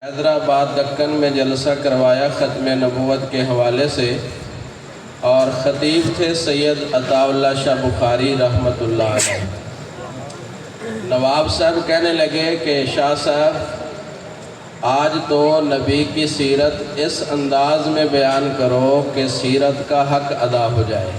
حیدرآباد دکن میں جلسہ کروایا ختم نبوت کے حوالے سے، اور خطیب تھے سید عطا اللہ شاہ بخاری رحمۃ اللہ علیہ۔ نواب صاحب کہنے لگے کہ شاہ صاحب آج تو نبی کی سیرت اس انداز میں بیان کرو کہ سیرت کا حق ادا ہو جائے۔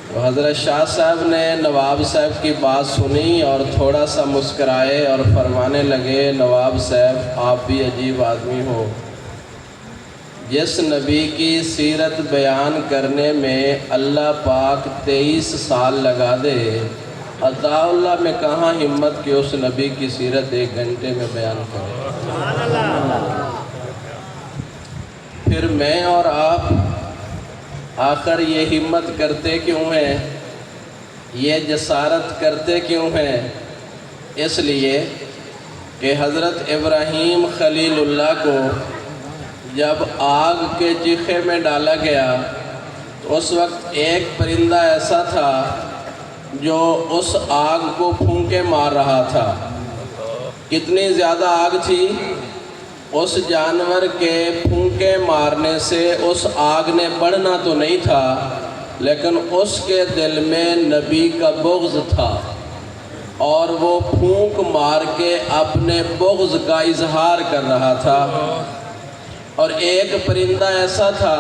تو حضرت شاہ صاحب نے نواب صاحب کی بات سنی اور تھوڑا سا مسکرائے اور فرمانے لگے، نواب صاحب آپ بھی عجیب آدمی ہو، جس نبی کی سیرت بیان کرنے میں اللہ پاک 23 سال لگا دے، عطا اللہ میں کہاں ہمت کہ اس نبی کی سیرت 1 گھنٹے میں بیان کرے۔ پھر میں اور آپ آخر یہ ہمت کرتے کیوں ہیں، یہ جسارت کرتے کیوں ہیں؟ اس لیے کہ حضرت ابراہیم خلیل اللہ کو جب آگ کے چیخے میں ڈالا گیا تو اس وقت ایک پرندہ ایسا تھا جو اس آگ کو پھونکے مار رہا تھا۔ کتنی زیادہ آگ تھی، اس جانور کے پھونکے مارنے سے اس آگ نے بڑھنا تو نہیں تھا، لیکن اس کے دل میں نبی کا بغض تھا اور وہ پھونک مار کے اپنے بغض کا اظہار کر رہا تھا۔ اور ایک پرندہ ایسا تھا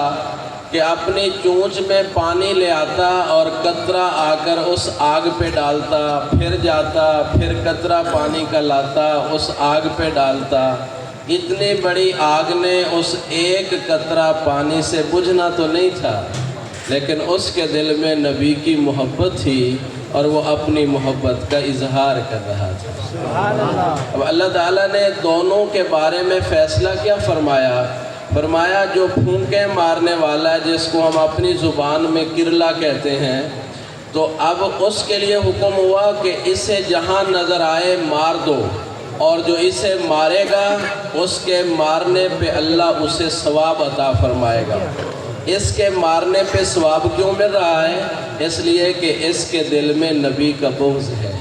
کہ اپنی چونچ میں پانی لے آتا اور قطرہ آ کر اس آگ پہ ڈالتا، پھر جاتا، پھر قطرہ پانی کا لاتا، اس آگ پہ ڈالتا۔ اتنی بڑی آگ نے اس ایک قطرہ پانی سے بجھنا تو نہیں تھا، لیکن اس کے دل میں نبی کی محبت تھی اور وہ اپنی محبت کا اظہار کر رہا تھا۔ اب اللہ تعالیٰ نے دونوں کے بارے میں فیصلہ کیا فرمایا؟ فرمایا جو پھونکے مارنے والا ہے، جس کو ہم اپنی زبان میں کرلا کہتے ہیں، تو اب اس کے لیے حکم ہوا کہ اسے جہاں نظر آئے مار دو، اور جو اسے مارے گا اس کے مارنے پہ اللہ اسے ثواب عطا فرمائے گا۔ اس کے مارنے پہ ثواب کیوں مل رہا ہے؟ اس لیے کہ اس کے دل میں نبی کا بغض ہے۔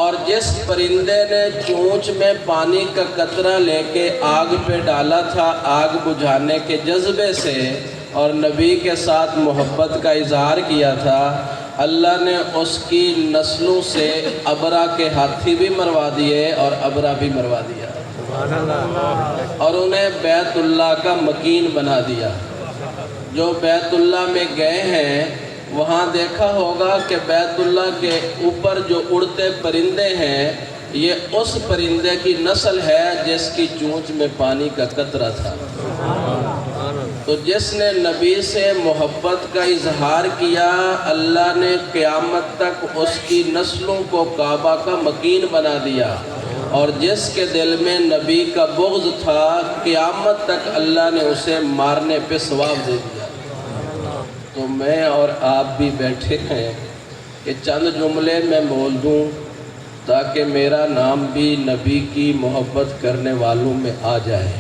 اور جس پرندے نے چونچ میں پانی کا قطرہ لے کے آگ پہ ڈالا تھا آگ بجھانے کے جذبے سے اور نبی کے ساتھ محبت کا اظہار کیا تھا، اللہ نے اس کی نسلوں سے ابرا کے ہاتھی بھی مروا دیے اور ابرا بھی مروا دیا، اور انہیں بیت اللہ کا مکین بنا دیا۔ جو بیت اللہ میں گئے ہیں وہاں دیکھا ہوگا کہ بیت اللہ کے اوپر جو اڑتے پرندے ہیں، یہ اس پرندے کی نسل ہے جس کی چونچ میں پانی کا قطرہ تھا۔ تو جس نے نبی سے محبت کا اظہار کیا، اللہ نے قیامت تک اس کی نسلوں کو کعبہ کا مکین بنا دیا، اور جس کے دل میں نبی کا بغض تھا، قیامت تک اللہ نے اسے مارنے پہ ثواب دے دیا۔ تو میں اور آپ بھی بیٹھے ہیں کہ چند جملے میں بول دوں تاکہ میرا نام بھی نبی کی محبت کرنے والوں میں آ جائے،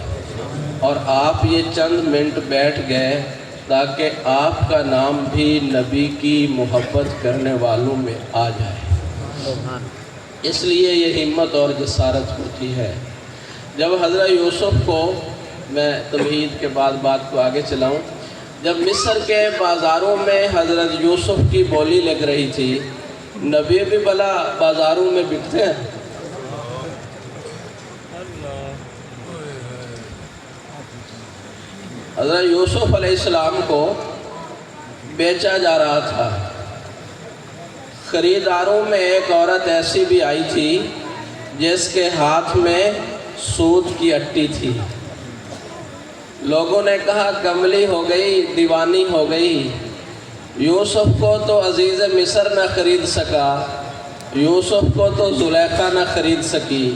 اور آپ یہ چند منٹ بیٹھ گئے تاکہ آپ کا نام بھی نبی کی محبت کرنے والوں میں آ جائے۔ اس لیے یہ ہمت اور جسارت ہوتی ہے۔ جب حضرت یوسف کو، میں تمہید کے بعد بات کو آگے چلاؤں، جب مصر کے بازاروں میں حضرت یوسف کی بولی لگ رہی تھی، نبی بھی بھلا بازاروں میں بکتے ہیں، حضرت یوسف علیہ السلام کو بیچا جا رہا تھا۔ خریداروں میں ایک عورت ایسی بھی آئی تھی جس کے ہاتھ میں سود کی اٹی تھی۔ لوگوں نے کہا کملی ہو گئی، دیوانی ہو گئی، یوسف کو تو عزیز مصر نہ خرید سکا، یوسف کو تو زلیخا نہ خرید سکی،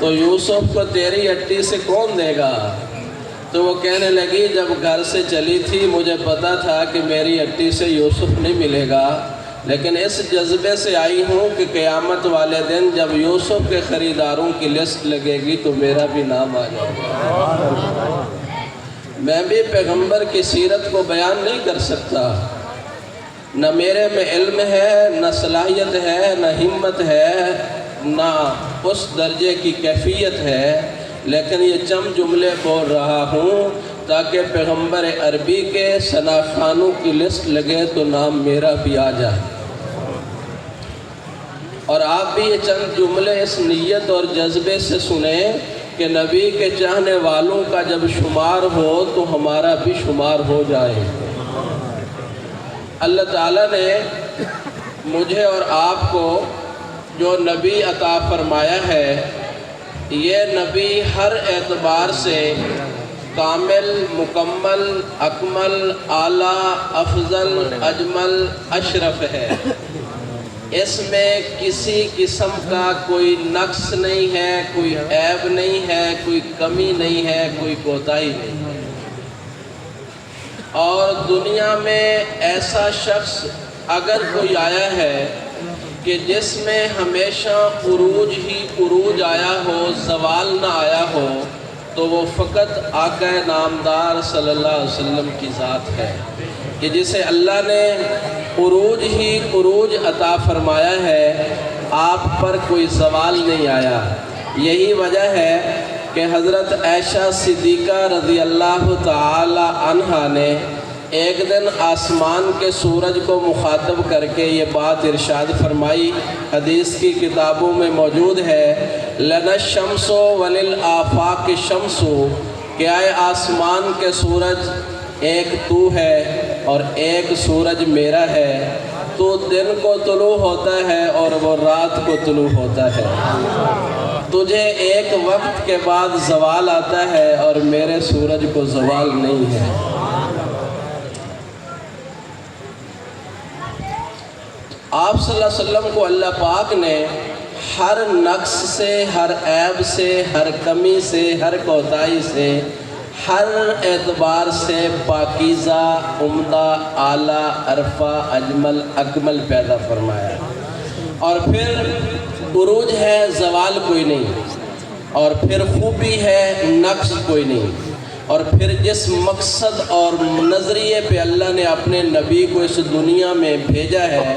تو یوسف کو تیری اٹی سے کون دے گا؟ تو وہ کہنے لگی جب گھر سے چلی تھی مجھے پتا تھا کہ میری اٹی سے یوسف نہیں ملے گا، لیکن اس جذبے سے آئی ہوں کہ قیامت والے دن جب یوسف کے خریداروں کی لسٹ لگے گی تو میرا بھی نام آ جائے گا۔ میں بھی پیغمبر کی سیرت کو بیان نہیں کر سکتا، نہ میرے میں علم ہے، نہ صلاحیت ہے، نہ ہمت ہے، نہ اس درجے کی کیفیت ہے، لیکن یہ چند جملے بول رہا ہوں تاکہ پیغمبر عربی کے ثنا خوانوں کی لسٹ لگے تو نام میرا بھی آ جائے، اور آپ بھی یہ چند جملے اس نیت اور جذبے سے سنیں کہ نبی کے چاہنے والوں کا جب شمار ہو تو ہمارا بھی شمار ہو جائے۔ اللہ تعالیٰ نے مجھے اور آپ کو جو نبی عطا فرمایا ہے، یہ نبی ہر اعتبار سے کامل، مکمل، اکمل، اعلیٰ، افضل، اجمل، اشرف ہے۔ اس میں کسی قسم کا کوئی نقص نہیں ہے، کوئی عیب نہیں ہے، کوئی کمی نہیں ہے، کوئی کوتاہی نہیں ہے۔ اور دنیا میں ایسا شخص اگر کوئی آیا ہے کہ جس میں ہمیشہ عروج ہی عروج آیا ہو، زوال نہ آیا ہو، تو وہ فقط آقا نامدار صلی اللہ علیہ وسلم کی ذات ہے، کہ جسے اللہ نے عروج ہی عروج عطا فرمایا ہے، آپ پر کوئی زوال نہیں آیا۔ یہی وجہ ہے کہ حضرت عائشہ صدیقہ رضی اللہ تعالی عنہا نے ایک دن آسمان کے سورج کو مخاطب کر کے یہ بات ارشاد فرمائی، حدیث کی کتابوں میں موجود ہے، لَنَا الشَّمْسُ وَلِلْآفَاقِ الشَّمْسُ، کہ آئے آسمان کے سورج ایک تو ہے اور ایک سورج میرا ہے، تو دن کو طلوع ہوتا ہے اور وہ رات کو طلوع ہوتا ہے، تجھے ایک وقت کے بعد زوال آتا ہے اور میرے سورج کو زوال نہیں ہے۔ آپ صلی اللہ علیہ وسلم کو اللہ پاک نے ہر نقص سے، ہر عیب سے، ہر کمی سے، ہر کوتاہی سے، ہر اعتبار سے پاکیزہ، عمدہ، اعلیٰ، عرفہ، اجمل، اکمل پیدا فرمایا، اور پھر عروج ہے، زوال کوئی نہیں، اور پھر خوبی ہے، نقص کوئی نہیں، اور پھر جس مقصد اور نظریے پہ اللہ نے اپنے نبی کو اس دنیا میں بھیجا ہے،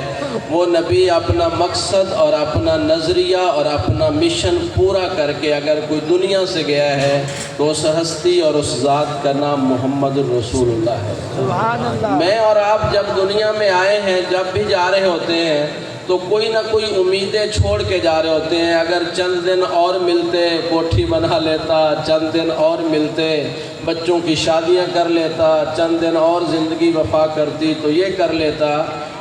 وہ نبی اپنا مقصد اور اپنا نظریہ اور اپنا مشن پورا کر کے اگر کوئی دنیا سے گیا ہے تو اس ہستی اور اس ذات کا نام محمد الرسول اللہ ہے۔ سبحان اللہ۔ میں اور آپ جب دنیا میں آئے ہیں، جب بھی جا رہے ہوتے ہیں تو کوئی نہ کوئی امیدیں چھوڑ کے جا رہے ہوتے ہیں، اگر چند دن اور ملتے کوٹھی بنا لیتا، چند دن اور ملتے بچوں کی شادیاں کر لیتا، چند دن اور زندگی وفا کرتی تو یہ کر لیتا،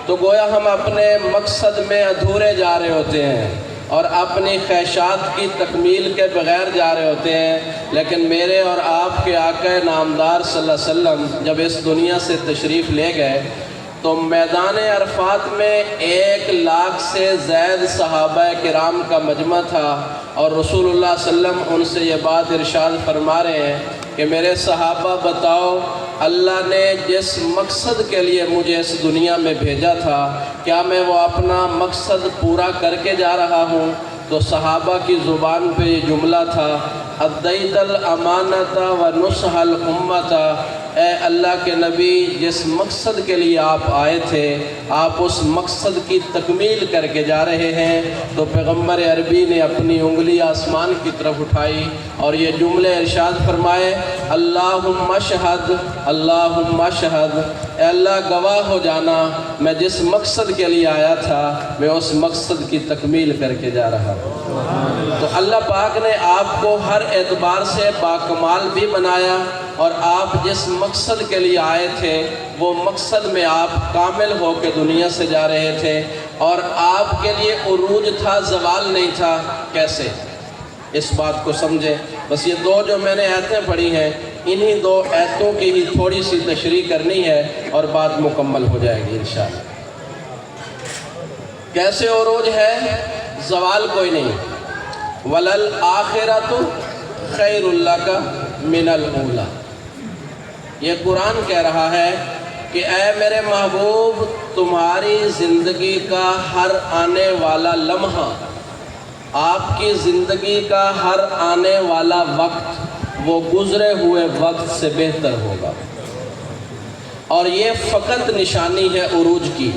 تو گویا ہم اپنے مقصد میں ادھورے جا رہے ہوتے ہیں اور اپنی خواہشات کی تکمیل کے بغیر جا رہے ہوتے ہیں۔ لیکن میرے اور آپ کے آقا نامدار صلی اللہ علیہ وسلم جب اس دنیا سے تشریف لے گئے تو میدان عرفات میں 1,00,000 سے زائد صحابہ کرام کا مجمع تھا، اور رسول اللہ صلی اللہ علیہ وسلم ان سے یہ بات ارشاد فرما رہے ہیں کہ میرے صحابہ بتاؤ، اللہ نے جس مقصد کے لیے مجھے اس دنیا میں بھیجا تھا، کیا میں وہ اپنا مقصد پورا کر کے جا رہا ہوں؟ تو صحابہ کی زبان پہ یہ جملہ تھا، ادیت الامانۃ ونصح الامۃ، اے اللہ کے نبی، جس مقصد کے لیے آپ آئے تھے آپ اس مقصد کی تکمیل کر کے جا رہے ہیں۔ تو پیغمبر عربی نے اپنی انگلی آسمان کی طرف اٹھائی اور یہ جملے ارشاد فرمائے، اللہم اشہد، اللہم اشہد، اے اللہ گواہ ہو جانا، میں جس مقصد کے لیے آیا تھا میں اس مقصد کی تکمیل کر کے جا رہا ہوں۔ تو اللہ پاک نے آپ کو ہر اعتبار سے باکمال بھی بنایا، اور آپ جس مقصد کے لیے آئے تھے وہ مقصد میں آپ کامل ہو کے دنیا سے جا رہے تھے، اور آپ کے لیے عروج تھا، زوال نہیں تھا۔ کیسے؟ اس بات کو سمجھیں۔ بس یہ دو جو میں نے آیتیں پڑھی ہیں، انہی 2 آیتوں کی ہی تھوڑی سی تشریح کرنی ہے اور بات مکمل ہو جائے گی انشاءاللہ۔ کیسے عروج ہے؟ زوال کوئی نہیں۔ وَلَلْآخِرَةُ خَيْرٌ لَكَ مِنَ الْأُولَى، یہ قرآن کہہ رہا ہے کہ اے میرے محبوب، تمہاری زندگی کا ہر آنے والا لمحہ، آپ کی زندگی کا ہر آنے والا وقت وہ گزرے ہوئے وقت سے بہتر ہوگا، اور یہ فقط نشانی ہے عروج کی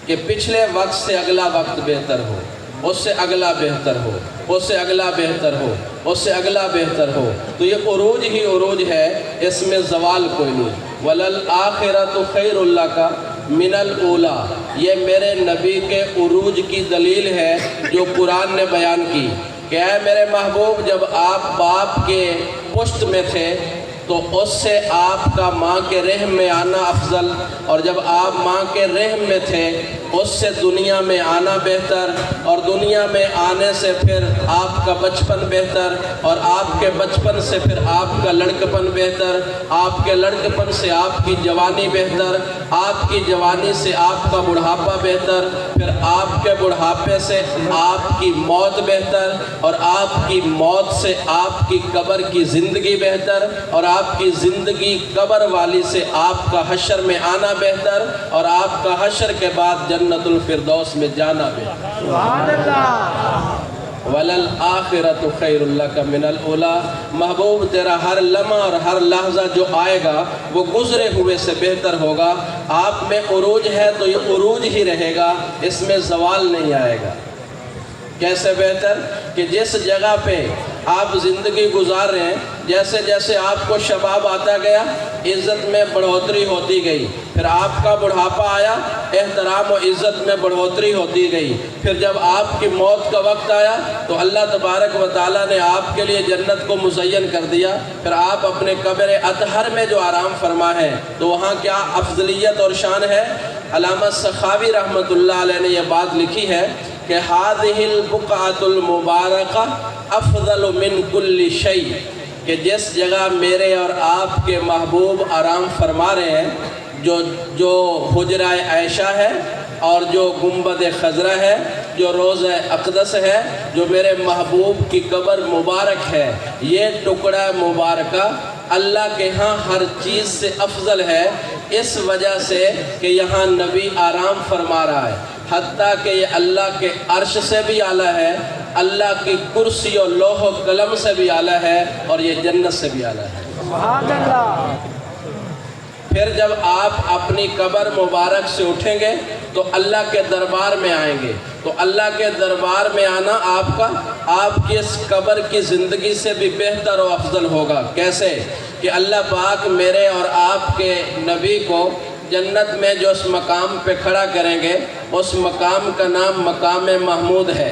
کہ پچھلے وقت سے اگلا وقت بہتر ہو۔ اس سے اگلا بہتر ہو، اس سے اگلا بہتر ہو، اس سے اگلا بہتر ہو، تو یہ عروج ہی عروج ہے، اس میں زوال کوئی نہیں۔ وَلَلْآخِرَةُ خَيْرٌ لَكَ مِنَ الْأُولَىٰ، یہ میرے نبی کے عروج کی دلیل ہے جو قرآن نے بیان کی کہ اے میرے محبوب، جب آپ باپ کے پشت میں تھے تو اس سے آپ کا ماں کے رحم میں آنا افضل، اور جب آپ ماں کے رحم میں تھے اس سے دنیا میں آنا بہتر، اور دنیا میں آنے سے پھر آپ کا بچپن بہتر، اور آپ کے بچپن سے پھر آپ کا لڑکپن بہتر، آپ کے لڑکپن سے آپ کی جوانی بہتر، آپ کی جوانی سے آپ کا بڑھاپا بہتر، پھر آپ کے بڑھاپے سے آپ کی موت بہتر، اور آپ کی موت سے آپ کی قبر کی زندگی بہتر، اور آپ کی زندگی قبر والی سے آپ کا حشر میں آنا بہتر، اور آپ کا حشر کے بعد جنت الفردوس میں جانا بہتر۔ سبحان اللہ۔ وَلَلْآخِرَةُ خَيْرٌ لَكَ مِنَ الْأُولَىٰ، محبوب تیرا ہر لمحہ اور ہر لحظہ جو آئے گا وہ گزرے ہوئے سے بہتر ہوگا۔ آپ میں عروج ہے تو یہ عروج ہی رہے گا، اس میں زوال نہیں آئے گا۔ کیسے بہتر؟ کہ جس جگہ پہ آپ زندگی گزار رہے ہیں، جیسے جیسے آپ کو شباب آتا گیا عزت میں بڑھوتری ہوتی گئی، پھر آپ کا بڑھاپا آیا احترام و عزت میں بڑھوتری ہوتی گئی، پھر جب آپ کی موت کا وقت آیا تو اللہ تبارک و تعالیٰ نے آپ کے لیے جنت کو مزین کر دیا، پھر آپ اپنے قبر اطہر میں جو آرام فرما ہے تو وہاں کیا افضلیت اور شان ہے۔ علامہ سخاوی رحمۃ اللہ علیہ نے یہ بات لکھی ہے کہ هذه البقعۃ المبارکہ افضل من کل شیء، کہ جس جگہ میرے اور آپ کے محبوب آرام فرما رہے ہیں، جو حجرہ عائشہ ہے اور جو گنبد خضرہ ہے، جو روضہ اقدس ہے، جو میرے محبوب کی قبر مبارک ہے، یہ ٹکڑا مبارکہ اللہ کے ہاں ہر چیز سے افضل ہے، اس وجہ سے کہ یہاں نبی آرام فرما رہا ہے، حتیٰ کہ یہ اللہ کے عرش سے بھی اعلیٰ ہے، اللہ کی کرسی اور لوح و قلم سے بھی اعلیٰ ہے، اور یہ جنت سے بھی اعلیٰ ہے۔ سبحان اللہ۔ پھر جب آپ اپنی قبر مبارک سے اٹھیں گے تو اللہ کے دربار میں آئیں گے، تو اللہ کے دربار میں آنا آپ کی اس قبر کی زندگی سے بھی بہتر و افضل ہوگا۔ کیسے؟ کہ اللہ پاک میرے اور آپ کے نبی کو جنت میں جو اس مقام پہ کھڑا کریں گے، اس مقام کا نام مقام محمود ہے۔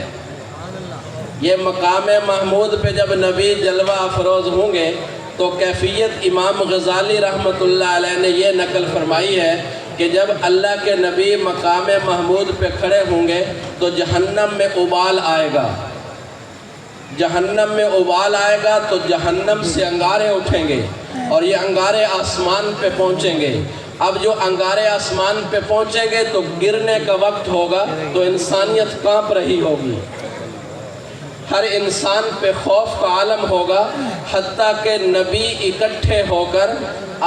یہ مقام محمود پہ جب نبی جلوہ افروز ہوں گے تو کیفیت امام غزالی رحمۃ اللہ علیہ نے یہ نقل فرمائی ہے کہ جب اللہ کے نبی مقام محمود پہ کھڑے ہوں گے تو جہنم میں ابال آئے گا، جہنم میں ابال آئے گا تو جہنم سے انگارے اٹھیں گے، اور یہ انگارے آسمان پہ پہنچیں گے۔ اب جو انگارے آسمان پہ پہنچیں گے تو گرنے کا وقت ہوگا تو انسانیت کانپ رہی ہوگی، ہر انسان پہ خوف کا عالم ہوگا، حتیٰ کہ نبی اکٹھے ہو کر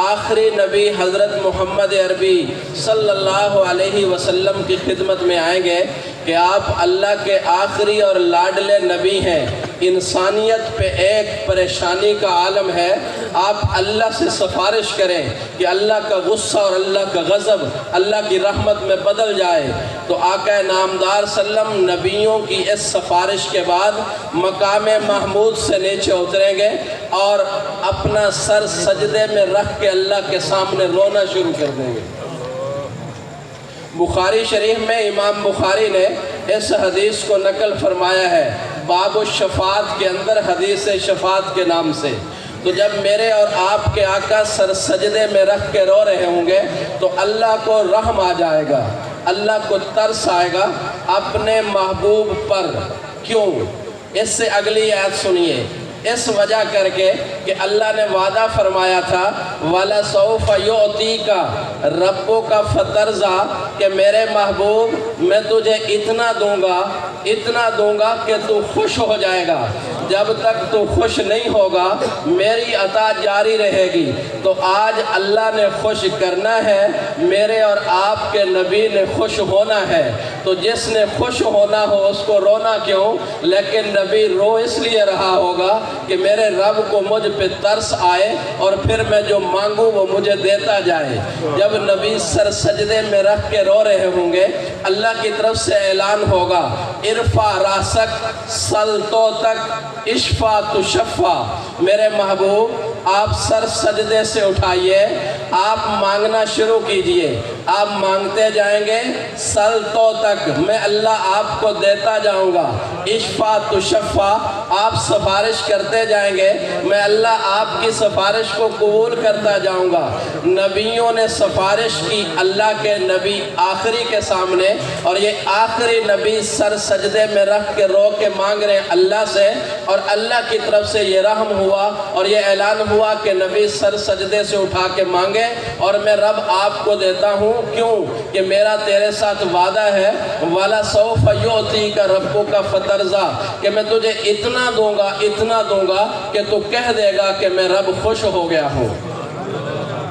آخری نبی حضرت محمد عربی صلی اللہ علیہ وسلم کی خدمت میں آئیں گے کہ آپ اللہ کے آخری اور لاڈلے نبی ہیں، انسانیت پہ ایک پریشانی کا عالم ہے، آپ اللہ سے سفارش کریں کہ اللہ کا غصہ اور اللہ کا غضب اللہ کی رحمت میں بدل جائے، تو آقا نامدار سلم نبیوں کی اس سفارش کے بعد مقام محمود سے نیچے اتریں گے اور اپنا سر سجدے میں رکھ کے اللہ کے سامنے رونا شروع کر دیں گے۔ بخاری شریف میں امام بخاری نے اس حدیث کو نقل فرمایا ہے باب الشفاعت کے اندر، حدیث شفاعت کے نام سے۔ تو جب میرے اور آپ کے آقا سر سجدے میں رکھ کے رو رہے ہوں گے تو اللہ کو رحم آ جائے گا، اللہ کو ترس آئے گا اپنے محبوب پر۔ کیوں؟ اس سے اگلی آیت سنیے، اس وجہ کر کے کہ اللہ نے وعدہ فرمایا تھا وَلَسَوْفَ يُعْطِيكَ رَبُّكَ فَتَرْضَىٰ، کہ میرے محبوب میں تجھے اتنا دوں گا کہ تو خوش ہو جائے گا، جب تک تو خوش نہیں ہوگا میری عطا جاری رہے گی۔ تو آج اللہ نے خوش کرنا ہے، میرے اور آپ کے نبی نے خوش ہونا ہے، تو جس نے خوش ہونا ہو اس کو رونا کیوں؟ لیکن نبی رو اس لیے رہا ہوگا کہ میرے رب کو مجھ پہ ترس آئے اور پھر میں جو مانگوں وہ مجھے دیتا جائے۔ جب نبی سر سجدے میں رکھ کے رو رہے ہوں گے، اللہ کی طرف سے اعلان ہوگا، ارفع راسک سل تو تک اشفا تشفا، میرے محبوب آپ سر سجدے سے اٹھائیے، آپ مانگنا شروع کیجئے، آپ مانگتے جائیں گے سل تو تک، میں اللہ آپ کو دیتا جاؤں گا، اشفا تشفا، آپ سفارش کرتے جائیں گے، میں اللہ آپ کی سفارش کو قبول کرتا جاؤں گا۔ نبیوں نے سفارش کی اللہ کے نبی آخری کے سامنے، اور یہ آخری نبی سر سجدے میں رکھ کے رو کے مانگ رہے اللہ سے، اور اللہ کی طرف سے یہ رحم ہوا اور یہ اعلان ہوا کہ نبی سر سجدے سے اٹھا کے مانگے اور میں رب آپ کو دیتا ہوں۔ کیوں؟ کہ میرا تیرے ساتھ وعدہ ہے، وَلَا سَوْفَ يُعْطِيكَ رَبُّكَ فَتَرْضَىٰ، کہ میں تجھے اتنا دوں گا کہ تو کہہ دے گا کہ میں رب خوش ہو گیا ہوں۔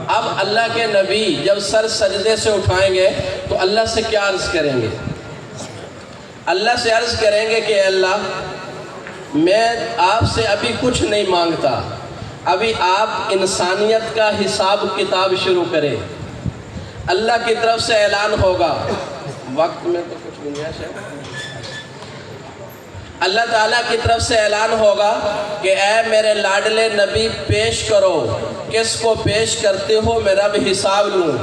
اب اللہ کے نبی جب سر سجدے سے اٹھائیں گے تو اللہ سے کیا عرض کریں گے؟ اللہ سے عرض کریں گے کہ اللہ میں آپ سے ابھی کچھ نہیں مانگتا، ابھی آپ انسانیت کا حساب کتاب شروع کریں۔ اللہ کی طرف سے اعلان ہوگا، وقت میں تو کچھ گنجائش ہے، اللہ تعالیٰ کی طرف سے اعلان ہوگا کہ اے میرے لاڈلے نبی پیش کرو، کس کو پیش کرتے ہو میں رب حساب لوں۔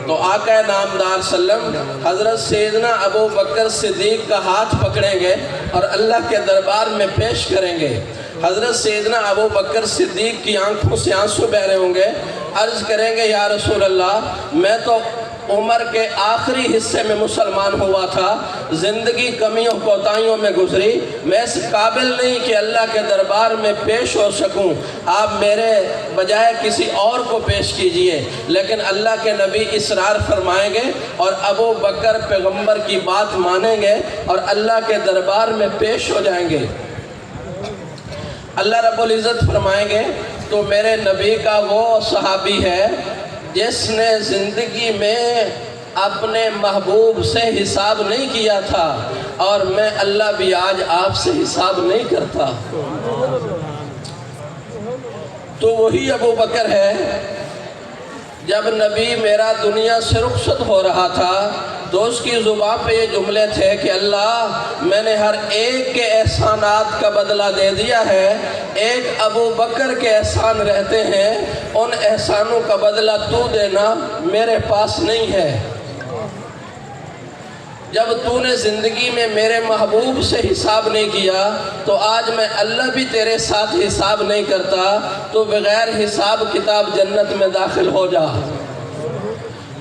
تو آقا نامدار صلی اللہ علیہ وسلم حضرت سیدنا ابو بکر صدیق کا ہاتھ پکڑیں گے اور اللہ کے دربار میں پیش کریں گے۔ حضرت سیدنا ابو بکر صدیق کی آنکھوں سے آنسو بہ رہے ہوں گے، عرض کریں گے یا رسول اللہ میں تو عمر کے آخری حصے میں مسلمان ہوا تھا، زندگی کمیوں کوتاہیوں میں گزری، میں اس قابل نہیں کہ اللہ کے دربار میں پیش ہو سکوں، آپ میرے بجائے کسی اور کو پیش کیجئے۔ لیکن اللہ کے نبی اصرار فرمائیں گے اور ابو بکر پیغمبر کی بات مانیں گے اور اللہ کے دربار میں پیش ہو جائیں گے۔ اللہ رب العزت فرمائیں گے تو میرے نبی کا وہ صحابی ہے جس نے زندگی میں اپنے محبوب سے حساب نہیں کیا تھا، اور میں اللہ بھی آج آپ سے حساب نہیں کرتا۔ تو وہی ابو بکر ہے جب نبی میرا دنیا سے رخصت ہو رہا تھا تو اس کی زبان پہ یہ جملے تھے کہ اللہ میں نے ہر ایک کے احسانات کا بدلہ دے دیا ہے، ایک ابو بکر کے احسان رہتے ہیں، ان احسانوں کا بدلہ تو دینا میرے پاس نہیں ہے۔ جب تو نے زندگی میں میرے محبوب سے حساب نہیں کیا تو آج میں اللہ بھی تیرے ساتھ حساب نہیں کرتا، تو بغیر حساب کتاب جنت میں داخل ہو جا۔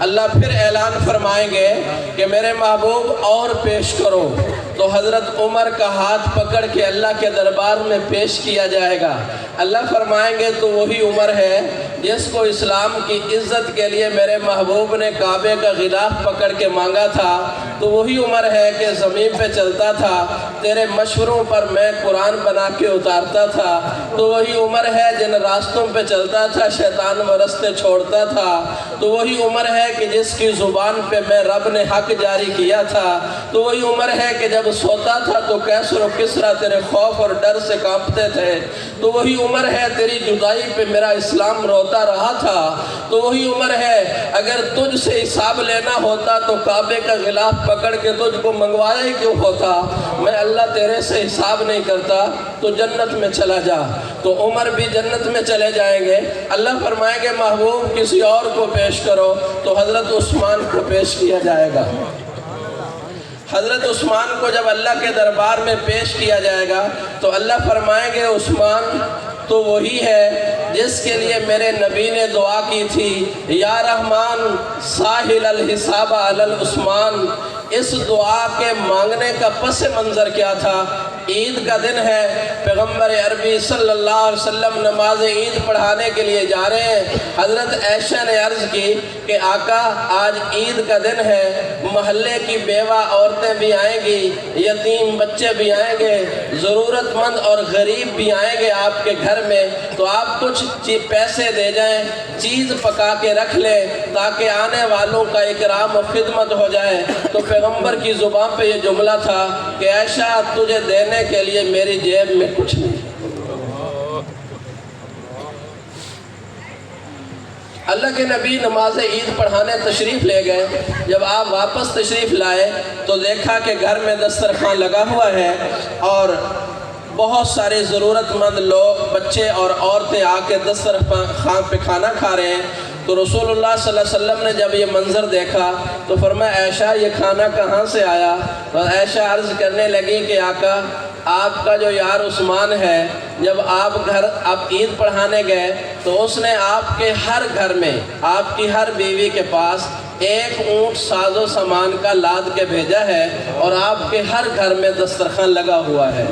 اللہ پھر اعلان فرمائیں گے کہ میرے محبوب اور پیش کرو، تو حضرت عمر کا ہاتھ پکڑ کے اللہ کے دربار میں پیش کیا جائے گا۔ اللہ فرمائیں گے تو وہی عمر ہے جس کو اسلام کی عزت کے لیے میرے محبوب نے کعبے کا غلاف پکڑ کے مانگا تھا، تو وہی عمر ہے کہ زمین پہ چلتا تھا، تیرے مشوروں پر میں قرآن بنا کے اتارتا تھا، تو وہی عمر ہے جن راستوں پہ چلتا تھا شیطان وہ رستے چھوڑتا تھا، تو وہی عمر ہے کہ جس کی زبان پہ میں رب نے حق جاری کیا تھا، تو وہی عمر ہے کہ جب سوتا تھا تو کیسر و کسرا تیرے خوف اور ڈر سے کانپتے تھے، تو وہی عمر ہے تیری جدائی پہ میرا اسلام روتا رہا تھا، تو وہی عمر ہے اگر تجھ سے حساب لینا ہوتا تو کعبے کا غلاف پکڑ کے تجھ کو منگوایا ہی کیوں ہوتا، میں اللہ تیرے سے حساب نہیں کرتا، تو جنت میں چلا جا۔ تو عمر بھی جنت میں چلے جائیں گے۔ اللہ فرمائیں گے محبوب کسی اور کو پیش کرو، تو حضرت عثمان کو پیش کیا جائے گا۔ حضرت عثمان کو جب اللہ کے دربار میں پیش کیا جائے گا تو اللہ فرمائیں گے عثمان تو وہی ہے جس کے لیے میرے نبی نے دعا کی تھی، یا رحمان ساحل الحساب علی عثمان۔ اس دعا کے مانگنے کا پس منظر کیا تھا؟ عید کا دن ہے، پیغمبر عربی صلی اللہ علیہ وسلم نماز عید پڑھانے کے لیے جا رہے ہیں۔ حضرت عائشہ نے عرض کی کہ آقا آج عید کا دن ہے، محلے کی بیوہ عورتیں بھی آئیں گی، یتیم بچے بھی آئیں گے، ضرورت مند اور غریب بھی آئیں گے آپ کے گھر میں، تو آپ کچھ پیسے دے جائیں، چیز پکا کے رکھ لیں تاکہ آنے والوں کا اکرام و خدمت ہو جائے۔ تو پیغمبر کی زبان پہ یہ جملہ تھا کہ عائشہ تجھے دینے کے لیے میری جیب میں کچھ نہیں۔ اللہ کے نبی نماز عید پڑھانے تشریف لے گئے۔ جب آپ واپس تشریف لائے تو دیکھا کہ گھر میں دسترخوان لگا ہوا ہے اور بہت سارے ضرورت مند لوگ، بچے اور عورتیں آ کے دسترخوان پہ کھانا کھا رہے ہیں۔ تو رسول اللہ صلی اللہ علیہ وسلم نے جب یہ منظر دیکھا تو فرمایا عائشہ یہ کھانا کہاں سے آیا؟ تو عائشہ عرض کرنے لگی کہ آقا آپ کا جو یار عثمان ہے، جب آپ عید پڑھانے گئے تو اس نے آپ کے ہر گھر میں، آپ کی ہر بیوی کے پاس ایک اونٹ ساز و سامان کا لاد کے بھیجا ہے اور آپ کے ہر گھر میں دسترخوان لگا ہوا ہے۔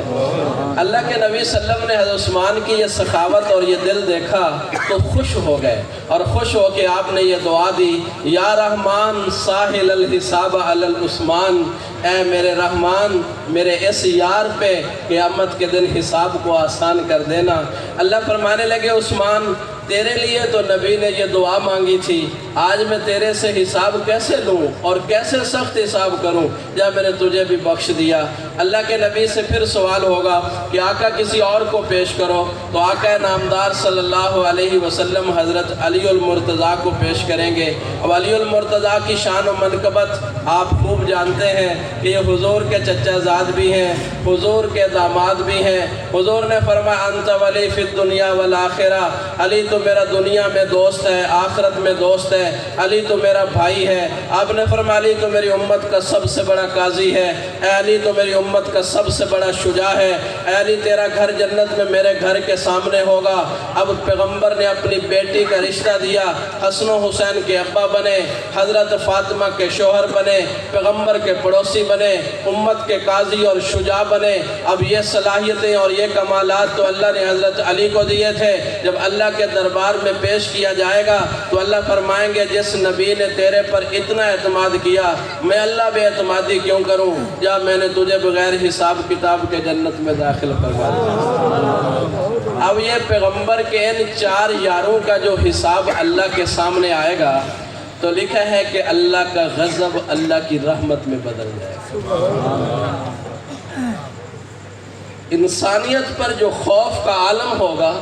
اللہ کے نبی صلی اللہ علیہ وسلم نے حضرت عثمان کی یہ سخاوت اور یہ دل دیکھا تو خوش ہو گئے، اور خوش ہو کے آپ نے یہ دعا دی، یا رحمان ساحل الحساب علی العثمان، اے میرے رحمان میرے اس یار پہ قیامت کے دن حساب کو آسان کر دینا۔ اللہ فرمانے لگے عثمان تیرے لیے تو نبی نے یہ دعا مانگی تھی، آج میں تیرے سے حساب کیسے لوں اور کیسے سخت حساب کروں جب میں نے تجھے بھی بخش دیا۔ اللہ کے نبی سے پھر سوال ہوگا کہ آقا کسی اور کو پیش کرو، تو آقا نامدار صلی اللہ علیہ وسلم حضرت علی المرتضیٰ کو پیش کریں گے۔ اب علی المرتضیٰ کی شان و منقبت آپ خوب جانتے ہیں کہ یہ حضور کے چچا زاد بھی ہیں، حضور کے داماد بھی ہیں۔ حضور نے فرمایا انت ولی فی الدنیا والآخرہ، علی تو میرا دنیا میں دوست ہے، آخرت میں دوست ہے، علی تو میرا بھائی ہے۔ آپ نے فرمایا علی تو میری امت کا سب سے بڑا قاضی ہے، اے علی تو میری امت کا سب سے بڑا شجاع ہے، اے علی تیرا گھر جنت میں میرے گھر کے سامنے ہوگا۔ اب پیغمبر نے اپنی بیٹی کا رشتہ دیا، حسن و حسین کے ابا بنے، حضرت فاطمہ کے شوہر بنے، پیغمبر کے پڑوسی بنے، امت کے قاضی اور شجاع بنے۔ اب یہ صلاحیتیں اور یہ کمالات تو اللہ نے حضرت علی کو دیے تھے۔ جب اللہ کے دربار میں پیش کیا جائے گا تو اللہ فرمائیں گے جس نبی نے تیرے پر اتنا اعتماد کیا میں اللہ بے اعتمادی کیوں کروں، یا میں نے تجھے بغیر حساب کتاب کے جنت میں داخل کروا دیا۔ اب یہ پیغمبر کے ان 4 یاروں کا جو حساب اللہ کے سامنے آئے گا تو لکھا ہے کہ اللہ کا غضب اللہ کی رحمت میں بدل جائے گا۔ انسانیت پر جو خوف کا عالم ہوگا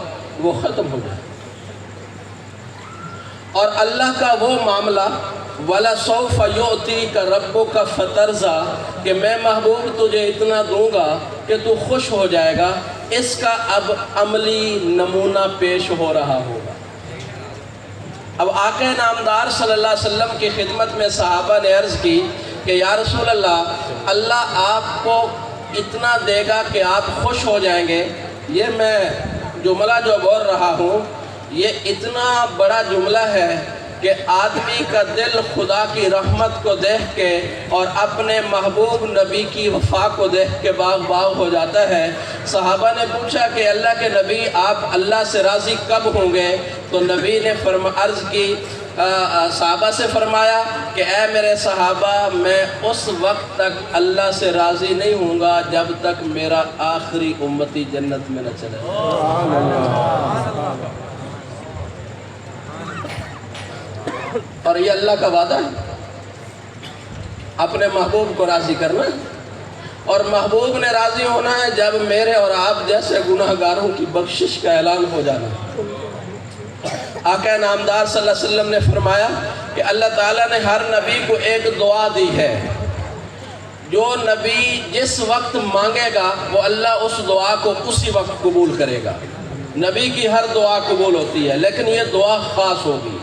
وہ ختم ہو جائے، اور اللہ کا وہ معاملہ وَلَسَوْفَ يُؤْتِيكَ رَبُّكَ فَتَرْضَىٰ کہ میں محبوب تجھے اتنا دوں گا کہ تو خوش ہو جائے گا، اس کا اب عملی نمونہ پیش ہو رہا ہوگا۔ اب آقا نامدار صلی اللہ علیہ وسلم کی خدمت میں صحابہ نے عرض کی کہ یا رسول اللہ آپ کو اتنا دے گا کہ آپ خوش ہو جائیں گے۔ یہ میں جملہ جو بول رہا ہوں یہ اتنا بڑا جملہ ہے کہ آدمی کا دل خدا کی رحمت کو دیکھ کے اور اپنے محبوب نبی کی وفا کو دیکھ کے باغ باغ ہو جاتا ہے۔ صحابہ نے پوچھا کہ اللہ کے نبی آپ اللہ سے راضی کب ہوں گے؟ تو نبی نے عرض کی صحابہ سے فرمایا کہ اے میرے صحابہ میں اس وقت تک اللہ سے راضی نہیں ہوں گا جب تک میرا آخری امتی جنت میں نہ چلے۔ اور یہ اللہ کا وعدہ ہے، اپنے محبوب کو راضی کرنا، اور محبوب نے راضی ہونا ہے جب میرے اور آپ جیسے گناہگاروں کی بخشش کا اعلان ہو جانا۔ آقا نامدار صلی اللہ علیہ وسلم نے فرمایا کہ اللہ تعالیٰ نے ہر نبی کو ایک دعا دی ہے، جو نبی جس وقت مانگے گا وہ اللہ اس دعا کو اسی وقت قبول کرے گا۔ نبی کی ہر دعا قبول ہوتی ہے لیکن یہ دعا خاص ہوگی۔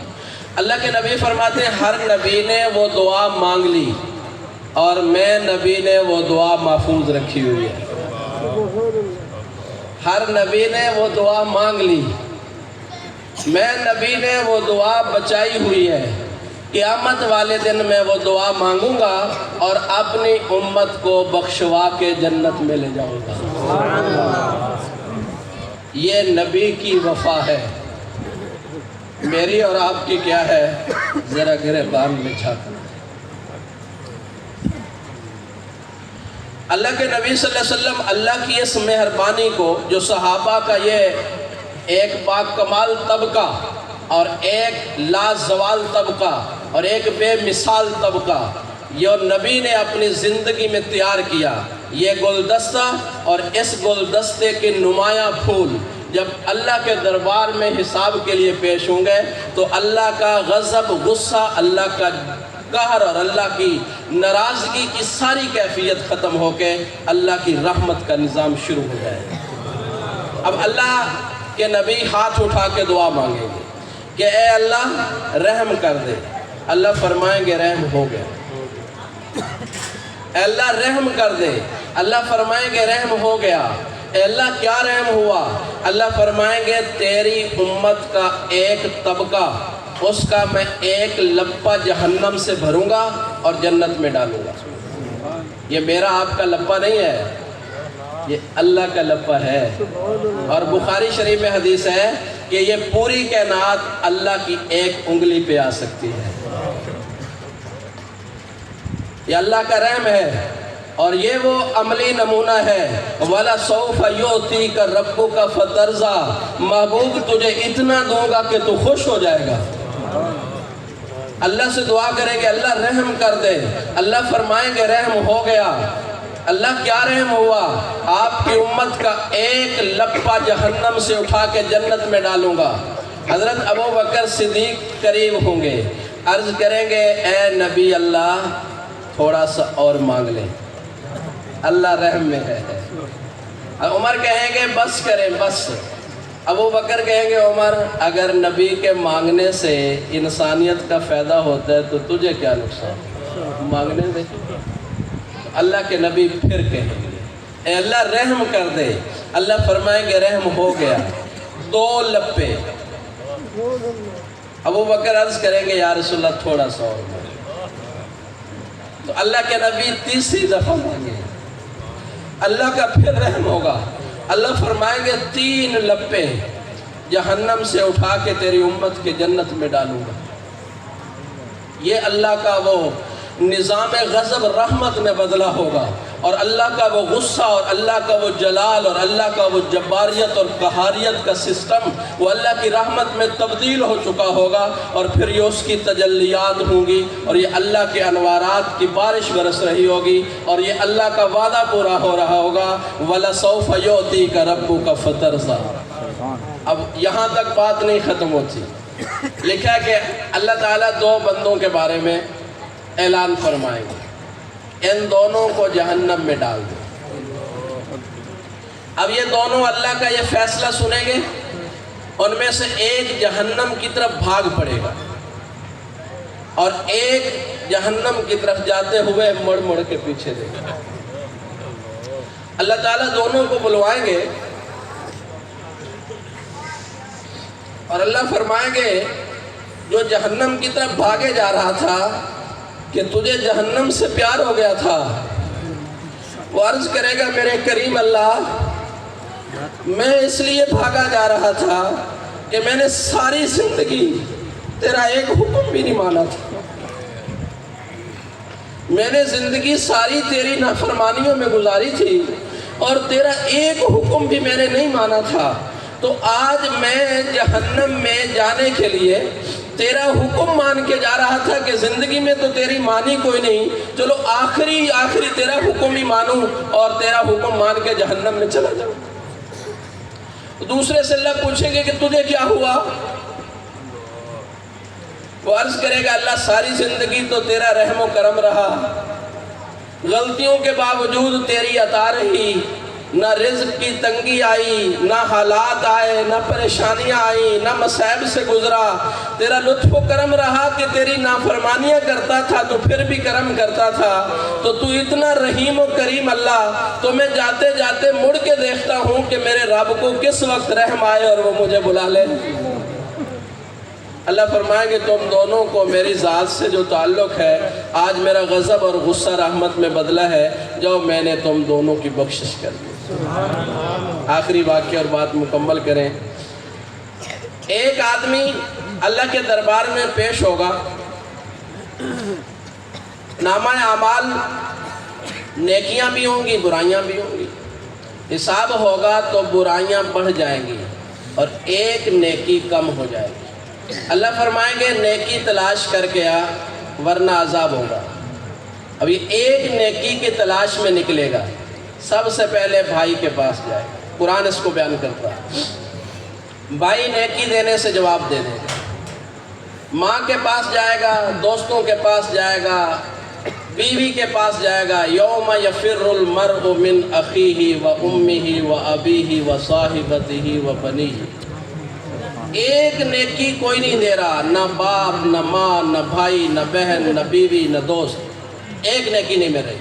اللہ کے نبی فرماتے ہیں ہر نبی نے وہ دعا مانگ لی اور میں نبی نے وہ دعا محفوظ رکھی ہوئی ہے۔ ہر نبی نے وہ دعا مانگ لی، میں نبی نے وہ دعا بچائی ہوئی ہے۔ قیامت والے دن میں وہ دعا مانگوں گا اور اپنی امت کو بخشوا کے جنت میں لے جاؤں گا۔ یہ نبی کی وفا ہے، میری اور آپ کی کیا ہے؟ ذرا گریبان میں جھانکنا۔ اللہ کے نبی صلی اللہ علیہ وسلم اللہ کی اس مہربانی کو، جو صحابہ کا یہ ایک با کمال طبقہ اور ایک لازوال طبقہ اور ایک بے مثال طبقہ، یہ نبی نے اپنی زندگی میں تیار کیا، یہ گلدستہ اور اس گلدستے کے نمایاں پھول جب اللہ کے دربار میں حساب کے لیے پیش ہوں گے تو اللہ کا غضب، غصہ، اللہ کا قہر اور اللہ کی ناراضگی کی ساری کیفیت ختم ہو کے اللہ کی رحمت کا نظام شروع ہو جائے۔ اب اللہ کے نبی ہاتھ اٹھا کے دعا مانگیں گے کہ اے اللہ رحم کر دے۔ اللہ فرمائیں گے رحم ہو گیا۔ اے اللہ رحم کر دے۔ اللہ فرمائیں گے رحم ہو گیا۔ اے اللہ کیا رحم ہوا؟ اللہ فرمائیں گے تیری امت کا ایک طبقہ، اس کا میں ایک لپا جہنم سے بھروں گا اور جنت میں ڈالوں گا۔ یہ میرا آپ کا لپا نہیں ہے، یہ اللہ کا لپا ہے۔ اور بخاری شریف میں حدیث ہے کہ یہ پوری کائنات اللہ کی ایک انگلی پہ آ سکتی ہے۔ یہ اللہ کا رحم ہے اور یہ وہ عملی نمونہ ہے۔ وَلَسَوْفَ يُعْطِيكَ رَبُّكَ فَتَرْضَىٰ، محبوب تجھے اتنا دوں گا کہ تو خوش ہو جائے گا۔ اللہ سے دعا کریں گے اللہ رحم کر دے۔ اللہ فرمائیں گے رحم ہو گیا۔ اللہ کیا رحم ہوا؟ آپ کی امت کا ایک لپا جہنم سے اٹھا کے جنت میں ڈالوں گا۔ حضرت ابوبکر صدیق قریب ہوں گے، عرض کریں گے اے نبی اللہ تھوڑا سا اور مانگ لیں، اللہ رحم میں ہے۔ عمر کہیں گے بس کریں بس۔ ابوبکر کہیں گے عمر اگر نبی کے مانگنے سے انسانیت کا فائدہ ہوتا ہے تو تجھے کیا نقصان، مانگنے دے۔ اللہ کے نبی پھر کہیں گے اے اللہ رحم کر دے۔ اللہ فرمائیں گے رحم ہو گیا۔ 2 لپے۔ ابوبکر عرض کریں گے یا رسول اللہ تھوڑا سا اور مانگے۔ تو اللہ کے نبی تیسری دفعہ مانگے، اللہ کا پھر رحم ہوگا۔ اللہ فرمائیں گے 3 لپے جہنم سے اٹھا کے تیری امت کے جنت میں ڈالوں گا۔ یہ اللہ کا وہ نظام غضب رحمت میں بدلا ہوگا، اور اللہ کا وہ غصہ اور اللہ کا وہ جلال اور اللہ کا وہ جباریت اور قہاریت کا سسٹم وہ اللہ کی رحمت میں تبدیل ہو چکا ہوگا، اور پھر یہ اس کی تجلیات ہوں گی اور یہ اللہ کے انوارات کی بارش برس رہی ہوگی اور یہ اللہ کا وعدہ پورا ہو رہا ہوگا۔ وَلَسَوْفَ يُعْطِيكَ رَبُّكَ فَتَرْضَىٰ۔ اب یہاں تک بات نہیں ختم ہوتی، لکھا ہے کہ اللہ تعالیٰ 2 بندوں کے بارے میں اعلان فرمائیں گے، ان دونوں کو جہنم میں ڈال دو۔ اب یہ دونوں اللہ کا یہ فیصلہ سنیں گے، ان میں سے ایک جہنم کی طرف بھاگ پڑے گا اور ایک جہنم کی طرف جاتے ہوئے مڑ مڑ کے پیچھے دیکھے گا۔ اللہ تعالیٰ دونوں کو بلوائیں گے اور اللہ فرمائیں گے جو جہنم کی طرف بھاگے جا رہا تھا کہ تجھے جہنم سے پیار ہو گیا تھا، وہ عرض کرے گا میرے کریم اللہ میں اس لیے بھاگا جا رہا تھا کہ میں نے ساری زندگی تیرا ایک حکم بھی نہیں مانا تھا، میں نے زندگی ساری تیری نافرمانیوں میں گزاری تھی اور تیرا ایک حکم بھی میں نے نہیں مانا تھا، تو آج میں جہنم میں جانے کے لیے تیرا حکم مان کے جا رہا تھا کہ زندگی میں تو تیری مانی کوئی نہیں، چلو آخری تیرا حکم ہی مانوں اور تیرا حکم مان کے جہنم میں چلا جاؤں۔ دوسرے سے اللہ پوچھیں گے کہ تجھے کیا ہوا؟ وہ عرض کرے گا اللہ ساری زندگی تو تیرا رحم و کرم رہا، غلطیوں کے باوجود تیری عطا رہی، نہ رزق کی تنگی آئی، نہ حالات آئے، نہ پریشانیاں آئیں، نہ مصائب سے گزرا، تیرا لطف و کرم رہا کہ تیری نافرمانیاں کرتا تھا تو پھر بھی کرم کرتا تھا، تو اتنا رحیم و کریم اللہ، تو میں جاتے جاتے مڑ کے دیکھتا ہوں کہ میرے رب کو کس وقت رحم آئے اور وہ مجھے بلا لے۔ اللہ فرمائیں گے تم دونوں کو میری ذات سے جو تعلق ہے، آج میرا غضب اور غصہ رحمت میں بدلا ہے، جو میں نے تم دونوں کی بخشش کر دی۔ آخری واقعہ اور بات مکمل کریں. ایک آدمی اللہ کے دربار میں پیش ہوگا، نامہ اعمال نیکیاں بھی ہوں گی، برائیاں بھی ہوں گی. حساب ہوگا تو برائیاں بڑھ جائیں گی اور ایک نیکی کم ہو جائے گی. اللہ فرمائیں گے نیکی تلاش کر کے آ ورنہ عذاب ہوگا. اب یہ ایک نیکی کی تلاش میں نکلے گا، سب سے پہلے بھائی کے پاس جائے گا. قرآن اس کو بیان کرتا ہے. بھائی نیکی دینے سے جواب دے دے گا. ماں کے پاس جائے گا، دوستوں کے پاس جائے گا، بیوی کے پاس جائے گا. یوم یفر المرء من اخیہ و امہ و ابیہ و صاحبتہ و بنیہ. ایک نیکی کوئی نہیں دے رہا، نہ باپ، نہ ماں، نہ بھائی، نہ بہن، نہ بیوی، نہ دوست. ایک نیکی نہیں مل رہی.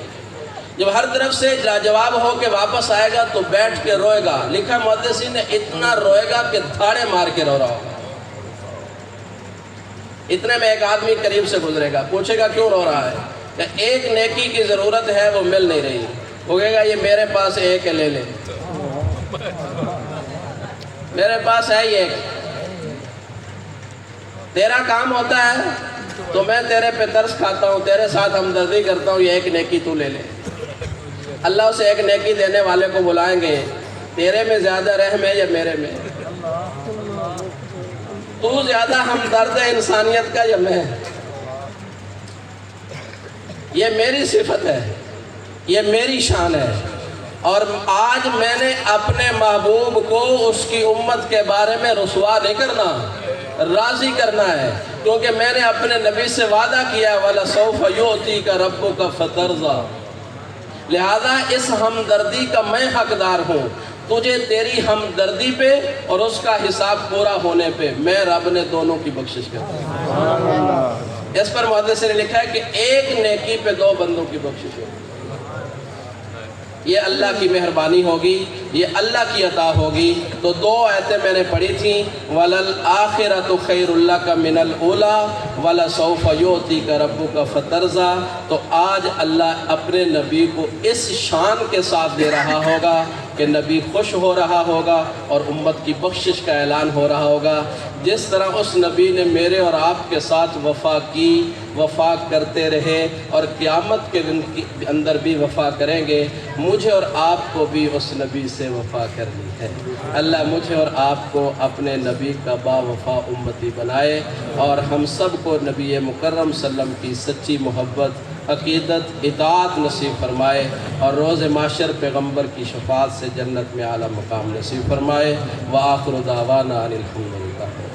جب ہر طرف سے لاجواب ہو کے واپس آئے گا تو بیٹھ کے روئے گا. لکھا محدثین نے اتنا روئے گا کہ دھاڑے مار کے رو رہا ہوگا. اتنے میں ایک آدمی قریب سے گزرے گا، پوچھے گا کیوں رو رہا ہے؟ کہ ایک نیکی کی ضرورت ہے وہ مل نہیں رہی. وہ کہے گا یہ میرے پاس ایک ہے، لے لے. میرے پاس ہے ہی ایک. تیرا کام ہوتا ہے تو میں تیرے پہ ترس کھاتا ہوں، تیرے ساتھ ہمدردی کرتا ہوں، یہ ایک نیکی تو لے لے. اللہ اسے ایک نیکی دینے والے کو بلائیں گے، تیرے میں زیادہ رحم ہے یا میرے میں؟ تو زیادہ ہمدرد ہے انسانیت کا یا میں؟ یہ میری صفت ہے، یہ میری شان ہے. اور آج میں نے اپنے محبوب کو اس کی امت کے بارے میں رسوا نہیں کرنا، راضی کرنا ہے. کیونکہ میں نے اپنے نبی سے وعدہ کیا وَلَسَوْفَ يُؤْتِيكَ رَبُّكَ فَتَرْضَىٰ. لہذا اس ہمدردی کا میں حقدار ہوں. تجھے تیری ہمدردی پہ اور اس کا حساب پورا ہونے پہ میں رب نے دونوں کی بخشش کرتا ہوں. اس پر محدث نے لکھا ہے کہ ایک نیکی پہ دو بندوں کی بخشش ہوگی. یہ اللہ کی مہربانی ہوگی، یہ اللہ کی عطا ہوگی. تو دو آیتیں میں نے پڑھی تھیں، وَلَلْآخِرَةُ خَيْرٌ لَكَ مِنَ الْأُولَىٰ وَلَسَوْفَ يُؤْتِيكَ رَبُّكَ فَتَرْضَىٰ. تو آج اللہ اپنے نبی کو اس شان کے ساتھ دے رہا ہوگا کہ نبی خوش ہو رہا ہوگا اور امت کی بخشش کا اعلان ہو رہا ہوگا. جس طرح اس نبی نے میرے اور آپ کے ساتھ وفا کی، وفا کرتے رہے اور قیامت کے دن کے اندر بھی وفا کریں گے. مجھے اور آپ کو بھی اس نبی سے وفا کرنی ہے. اللہ مجھے اور آپ کو اپنے نبی کا با وفا امتی بنائے اور ہم سب کو نبی مکرم صلی اللہ علیہ وسلم کی سچی محبت، عقیدت، اطاعت نصیب فرمائے اور روز معاشر پیغمبر کی شفاعت سے جنت میں اعلیٰ مقام نصیب فرمائے. وآخر دعوانا ان الحمد للہ.